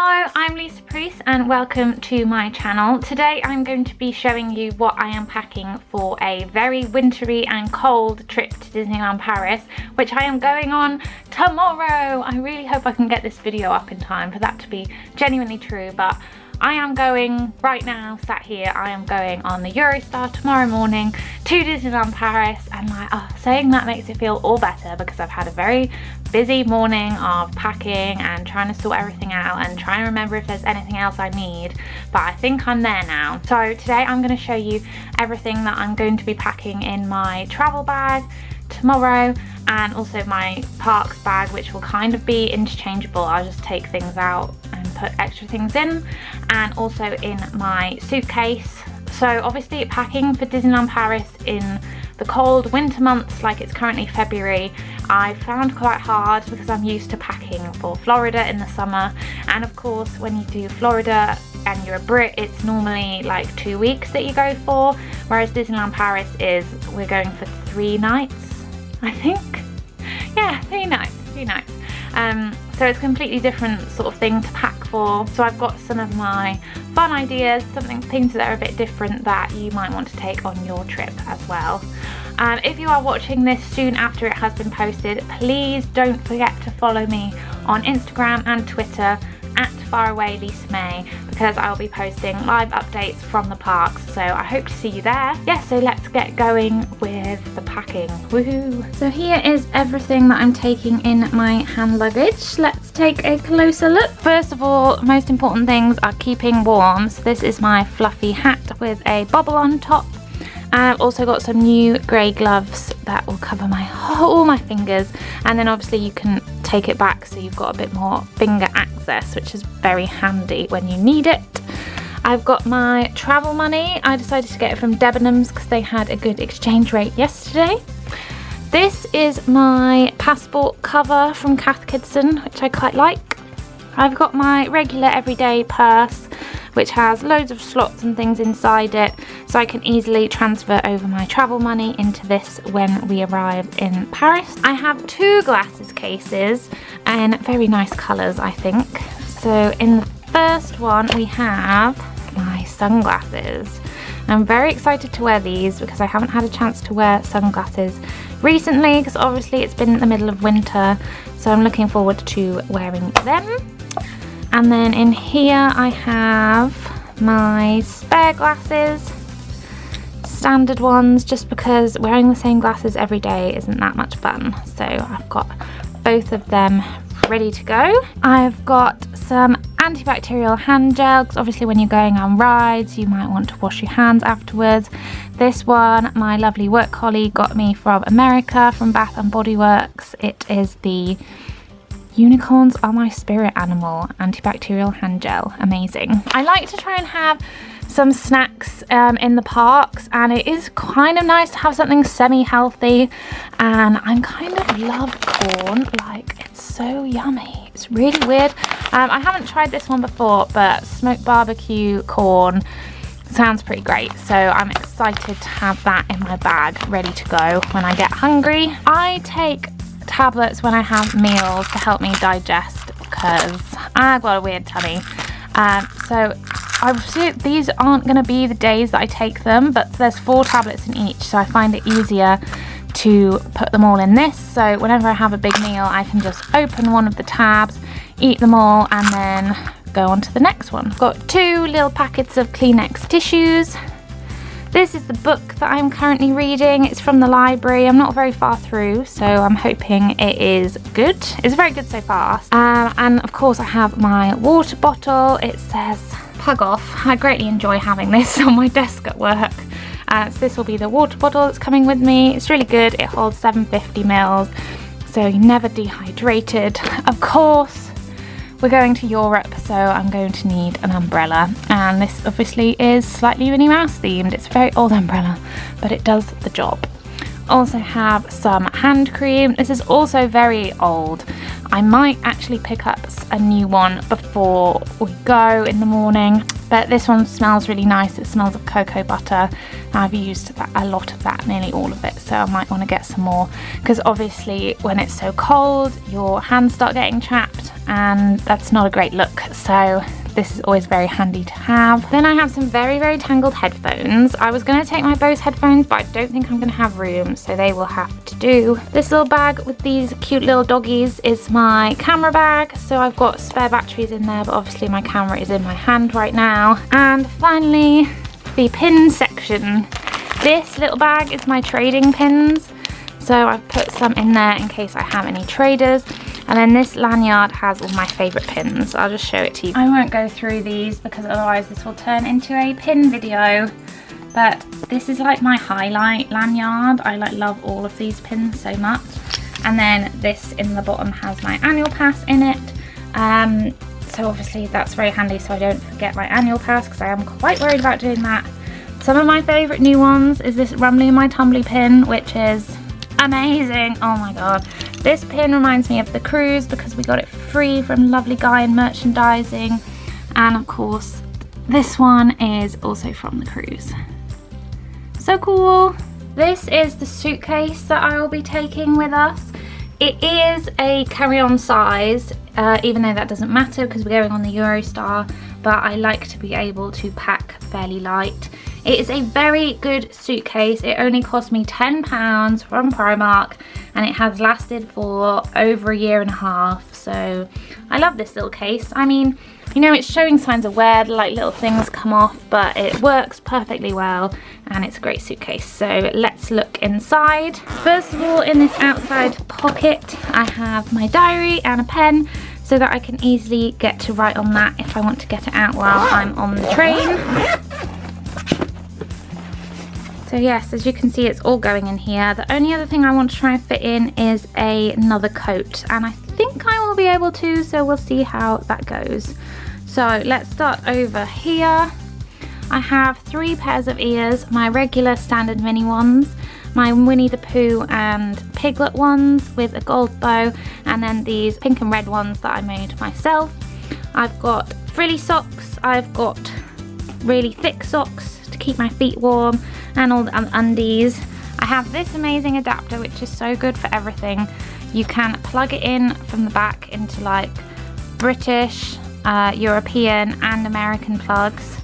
Hello, I'm Preece and welcome to my channel. Today I'm going to be showing you what I am packing for a very wintry and cold trip to Disneyland Paris, which I am going on tomorrow. I really hope I can get this video up in time for that to be genuinely true, but I am going right now, sat here, I am going on the Eurostar tomorrow morning to Disneyland Paris, and saying that makes it feel all better because I've had a very busy morning of packing and trying to sort everything out and trying to remember if there's anything else I need, but I think I'm there now. So today I'm going to show you everything that I'm going to be packing in my travel bag tomorrow, and also my parks bag, which will kind of be interchangeable. I'll just take things out and put extra things in, and also in my suitcase. So obviously packing for Disneyland Paris in the cold winter months, like it's currently February, I found quite hard because I'm used to packing for Florida in the summer, and of course when you do Florida and you're a Brit, it's normally like 2 weeks that you go for, whereas Disneyland Paris is, we're going for 3 nights, I think. Yeah, 3 nights. So it's a completely different sort of thing to pack for. So I've got some of my fun ideas, things that are a bit different that you might want to take on your trip as well. If you are watching this soon after it has been posted, please don't forget to follow me on Instagram and Twitter at @FarawayLisaMay, because I'll be posting live updates from the parks, so I hope to see you there. Yeah, so let's get going with the packing. Woohoo! So here is everything that I'm taking in my hand luggage. Let's take a closer look. First of all, most important things are keeping warm. So this is my fluffy hat with a bobble on top. And I've also got some new grey gloves that will cover all my fingers, and then obviously you can take it back so you've got a bit more finger access, which is very handy when you need it. I've got my travel money. I decided to get it from Debenhams because they had a good exchange rate yesterday. This is my passport cover from Cath Kidston, which I quite like. I've got my regular everyday purse, which has loads of slots and things inside it, so I can easily transfer over my travel money into this when we arrive in Paris. I have 2 glasses cases in very nice colours, I think. So in the first one we have my sunglasses. I'm very excited to wear these because I haven't had a chance to wear sunglasses recently, because obviously it's been the middle of winter, so I'm looking forward to wearing them. And then in here I have my spare glasses, standard ones, just because wearing the same glasses every day isn't that much fun. So I've got both of them ready to go. I've got some antibacterial hand gel, because obviously when you're going on rides you might want to wash your hands afterwards. This one my lovely work colleague got me from America, from Bath and Body Works. It is the Unicorns Are My Spirit Animal antibacterial hand gel. Amazing. I like to try and have some snacks in the parks, and it is kind of nice to have something semi-healthy, and I kind of love corn. Like, it's so yummy. It's really weird. I haven't tried this one before, but smoked barbecue corn sounds pretty great, so I'm excited to have that in my bag ready to go when I get hungry. I take tablets when I have meals to help me digest because I've got a weird tummy. So obviously these aren't going to be the days that I take them, but there's 4 tablets in each, so I find it easier to put them all in this. So whenever I have a big meal, I can just open one of the tabs, eat them all, and then go on to the next one. Got 2 little packets of Kleenex tissues. This is the book that I'm currently reading. It's from the library. I'm not very far through, so I'm hoping it is good. It's very good so far. And of course I have my water bottle. It says Pug Off. I greatly enjoy having this on my desk at work. So this will be the water bottle that's coming with me. It's really good. It holds 750 ml, so you're never dehydrated. Of course, we're going to Europe, so I'm going to need an umbrella, and this obviously is slightly Minnie Mouse themed. It's a very old umbrella, but it does the job. Also have some hand cream. This is also very old. I might actually pick up a new one before we go in the morning. But this one smells really nice. It smells of cocoa butter. I've used a lot of that, nearly all of it, so I might want to get some more, because obviously when it's so cold your hands start getting chapped and that's not a great look, so this is always very handy to have. Then I have some very, very tangled headphones. I was going to take my Bose headphones, but I don't think I'm going to have room, so they will have to do. This little bag with these cute little doggies is my camera bag, so I've got spare batteries in there, but obviously my camera is in my hand right now. And finally, the pin section. This little bag is my trading pins, so I've put some in there in case I have any traders. And then this lanyard has all my favourite pins. I'll just show it to you. I won't go through these because otherwise this will turn into a pin video. But this is like my highlight lanyard. I love all of these pins so much. And then this in the bottom has my annual pass in it. So obviously that's very handy so I don't forget my annual pass, because I am quite worried about doing that. Some of my favourite new ones is this Rumbly in My Tumbly pin, which is amazing. Oh my god. This pin reminds me of the cruise because we got it free from Lovely Guy in merchandising. And of course, this one is also from the cruise. So cool. This is the suitcase that I will be taking with us. It is a carry-on size, even though that doesn't matter because we're going on the Eurostar, but I like to be able to pack fairly light. It is a very good suitcase. It only cost me £10 from Primark and it has lasted for over 1.5 years. So I love this little case. I mean, you know, it's showing signs of wear, like little things come off, but it works perfectly well and it's a great suitcase. So let's look inside. First of all, in this outside pocket, I have my diary and a pen so that I can easily get to write on that if I want to get it out while I'm on the train. So yes, as you can see, it's all going in here. The only other thing I want to try and fit in is another coat, and I think I will be able to, so we'll see how that goes. So let's start over here. I have 3 pairs of ears, my regular standard mini ones, my Winnie the Pooh and Piglet ones with a gold bow, and then these pink and red ones that I made myself. I've got frilly socks, I've got really thick socks to keep my feet warm, and all the undies. I have this amazing adapter which is so good for everything. You can plug it in from the back into like British, European and American plugs,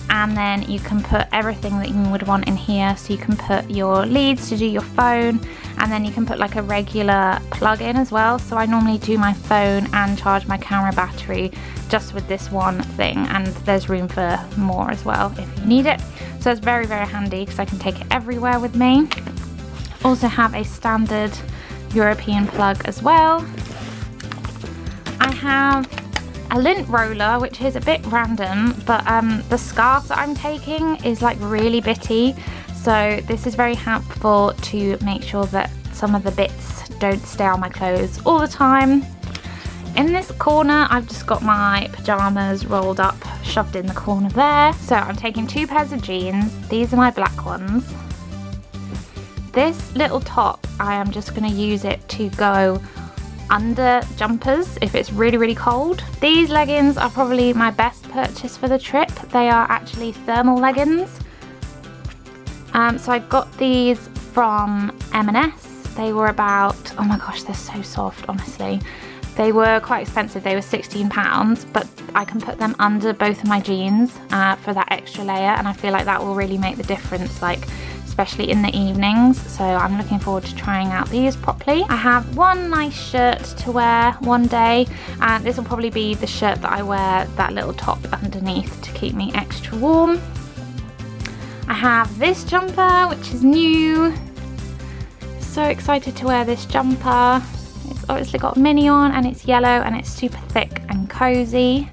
and then you can put everything that you would want in here. So you can put your leads to do your phone, and then you can put like a regular plug in as well. So I normally do my phone and charge my camera battery just with this one thing, and there's room for more as well if you need it. So it's very, very handy because I can take it everywhere with me. Also have a standard European plug as well. I have a lint roller, which is a bit random, but the scarf that I'm taking is like really bitty, so this is very helpful to make sure that some of the bits don't stay on my clothes all the time. In this corner, I've just got my pajamas rolled up, shoved in the corner there. So I'm taking 2 pairs of jeans. These are my black ones. This little top, I am just going to use it to go under jumpers if it's really, really cold. These leggings are probably my best purchase for the trip. They are actually thermal leggings. So I got these from M&S. They were about, oh my gosh, they're so soft, honestly. They were quite expensive, they were £16, but I can put them under both of my jeans for that extra layer, and I feel like that will really make the difference, like especially in the evenings. So I'm looking forward to trying out these properly. I have one nice shirt to wear one day, and this will probably be the shirt that I wear that little top underneath to keep me extra warm. I have this jumper, which is new. So excited to wear this jumper. It's obviously got mini on and it's yellow and it's super thick and cozy.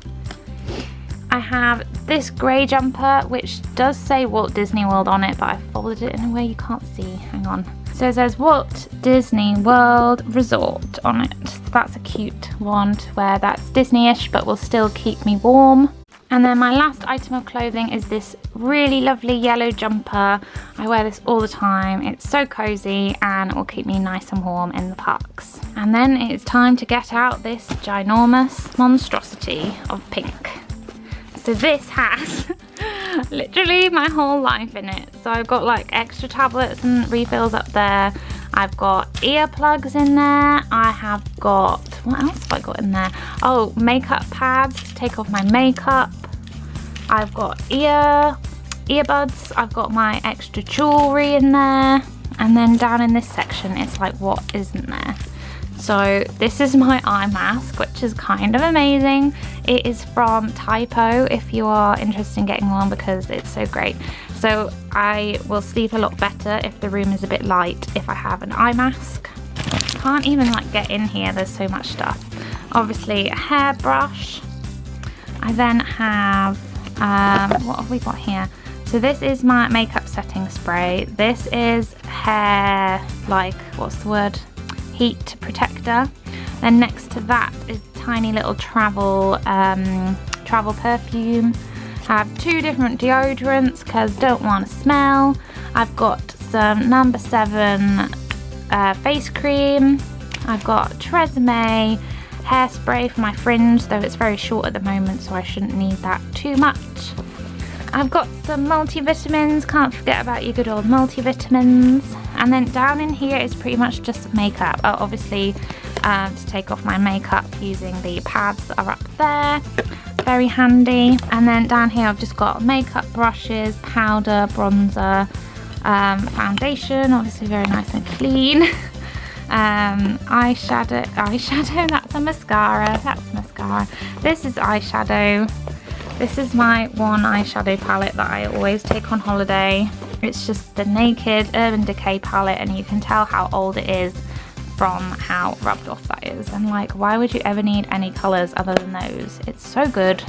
I have this grey jumper which does say Walt Disney World on it, but I folded it in a way you can't see. Hang on. So it says Walt Disney World Resort on it. That's a cute one to wear. That's Disney-ish but will still keep me warm. And then my last item of clothing is this really lovely yellow jumper. I wear this all the time. It's so cozy and it will keep me nice and warm in the parks. And then it's time to get out this ginormous monstrosity of pink. So this has literally my whole life in it. So I've got like extra tablets and refills up there. I've got earplugs in there. I have got, what else have I got in there? Oh, makeup pads to take off my makeup. I've got earbuds. I've got my extra jewelry in there. And then down in this section, it's like, what isn't there? So this is my eye mask, which is kind of amazing. It is from Typo, if you are interested in getting one, because it's so great. So I will sleep a lot better if the room is a bit light if I have an eye mask. Can't even like get in here, there's so much stuff. Obviously a hairbrush. I then have, what have we got here? So this is my makeup setting spray. This is hair, like, what's the word? Heat protector. Then next to that is tiny little travel perfume. I have 2 different deodorants because don't want to smell. I've got some number 7 face cream. I've got Tresemme hairspray for my fringe, though it's very short at the moment, so I shouldn't need that too much. I've got some multivitamins, can't forget about your good old multivitamins. And then down in here is pretty much just makeup. Oh, obviously to take off my makeup using the pads that are up there. Very handy. And then down here I've just got makeup brushes, powder, bronzer, foundation, obviously very nice and clean. Eyeshadow, that's a mascara, This is eyeshadow. This is my one eyeshadow palette that I always take on holiday. It's just the Naked Urban Decay palette, and you can tell how old it is from how rubbed off that is. And like, why would you ever need any colours other than those? It's so good.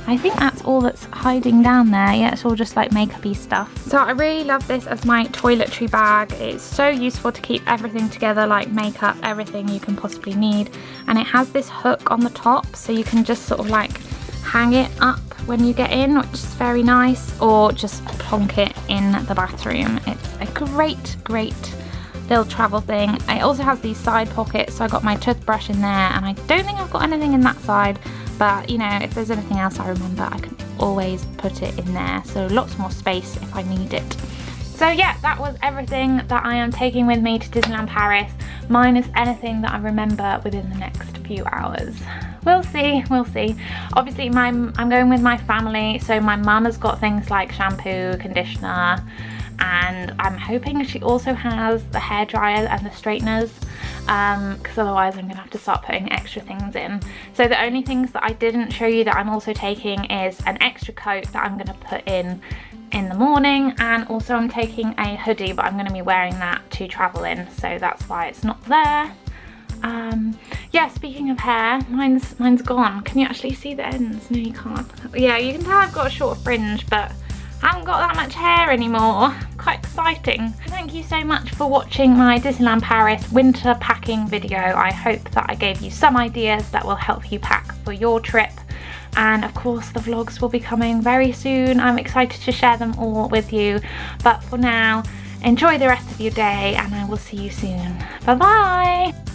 I think that's all that's hiding down there. Yeah, it's all just like makeup-y stuff. So I really love this as my toiletry bag. It's so useful to keep everything together, like makeup, everything you can possibly need. And it has this hook on the top, so you can just sort of like hang it up when you get in, which is very nice, or just plonk it in the bathroom. It's a great little travel thing. It also has these side pockets, so I got my toothbrush in there, and I don't think I've got anything in that side, but you know, if there's anything else I remember, I can always put it in there, so lots more space if I need it. So yeah, that was everything that I am taking with me to Disneyland Paris, minus anything that I remember within the next few hours. We'll see, we'll see. Obviously I'm going with my family, so my mum has got things like shampoo, conditioner, and I'm hoping she also has the hairdryer and the straighteners, because otherwise I'm gonna have to start putting extra things in. So the only things that I didn't show you that I'm also taking is an extra coat that I'm gonna put in the morning, and also I'm taking a hoodie, but I'm going to be wearing that to travel in, so that's why it's not there. Yeah, speaking of hair, mine's gone. Can you actually see the ends? No, you can't. Yeah, you can tell I've got a short fringe, but I haven't got that much hair anymore. Quite exciting. Thank you so much for watching my Disneyland Paris winter packing video. I hope that I gave you some ideas that will help you pack for your trip. And of course the vlogs will be coming very soon. I'm excited to share them all with you. But for now, enjoy the rest of your day, and I will see you soon. Bye bye!